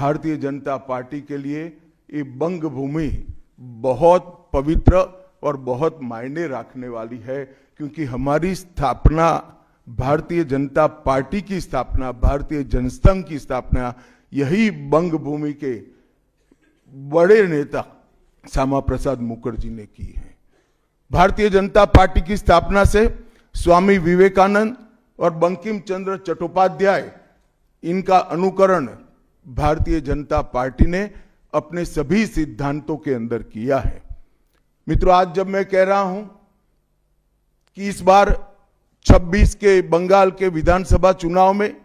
Bharatiya Janata party के लिए ये बंग भूमि बहुत पवित्र और बहुत मायने रखने वाली है, क्योंकि हमारी स्थापना, भारतीय जनता पार्टी की स्थापना, भारतीय जनसंघ की स्थापना यही बंग भूमि के बड़े नेता श्यामा प्रसाद मुखर्जी ने की है। भारतीय जनता पार्टी की स्थापना से स्वामी विवेकानंद और बंकिम चंद्र चट्टोपाध्याय, इनका अनुकरण भारतीय जनता पार्टी ने अपने सभी सिद्धांतों के अंदर किया है। मित्रों, आज जब मैं कह रहा हूं कि इस बार 26 के बंगाल के विधानसभा चुनाव में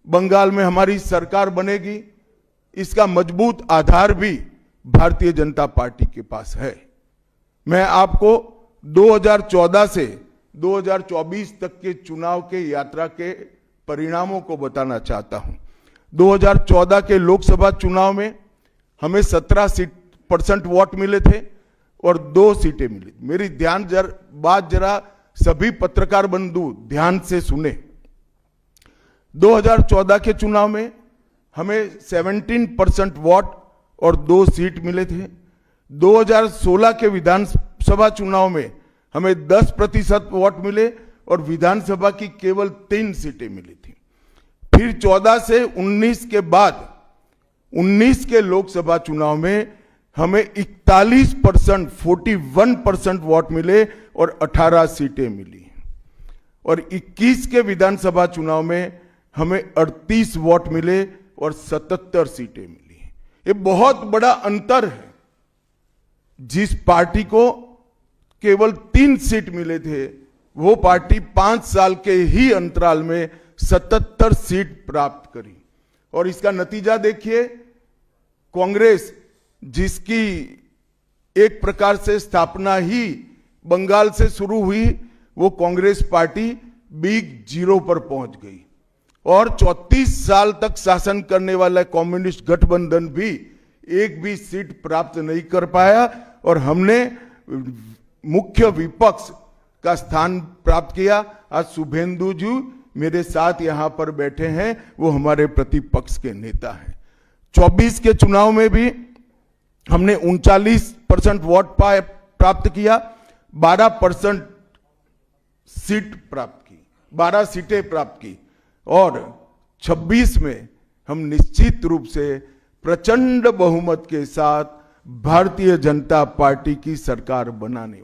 बंगाल में हमारी सरकार बनेगी, इसका मजबूत आधार भी भारतीय जनता पार्टी के पास है। मैं आपको 2014 से 2024 तक के चुनाव के यात्रा के परिणामों को बताना चाहता हूं। 2014 के लोकसभा चुनाव में हमें 17% वोट मिले थे और 2 सीटें मिली। मेरी बात जरा सभी पत्रकार बंधु ध्यान से सुने। 2014 के चुनाव में हमें 17% वोट और 2 सीट मिले थे। 2016 के विधानसभा चुनाव में हमें 10% वोट मिले और विधानसभा की केवल 3 सीटें मिली थी। फिर 14 से 19 के बाद 19 के लोकसभा चुनाव में हमें 41% वोट मिले और 18 सीटें मिली। और 21 के विधानसभा चुनाव में हमें 38 वोट मिले और 77 सीटें मिली। ये बहुत बड़ा अंतर है। जिस पार्टी को केवल 3 सीट मिले थे, वो पार्टी 5 साल के ही अंतराल में 77 सीट प्राप्त करी। और इसका नतीजा देखिए, कांग्रेस, जिसकी एक प्रकार से स्थापना ही बंगाल से शुरू हुई, वो कांग्रेस पार्टी बिग जीरो पर पहुंच गई। और 34 साल तक शासन करने वाला कम्युनिस्ट गठबंधन भी एक भी सीट प्राप्त नहीं कर पाया और हमने मुख्य विपक्ष का स्थान प्राप्त किया। आज शुभेंदु जी मेरे साथ यहां पर बैठे हैं, वो हमारे प्रतिपक्ष के नेता हैं। 24 के चुनाव में भी हमने 39% वोट प्राप्त किया, 12% सीट प्राप्त की, 12 सीटें प्राप्त की। और 26 में हम निश्चित रूप से प्रचंड बहुमत के साथ भारतीय जनता पार्टी की सरकार बनाने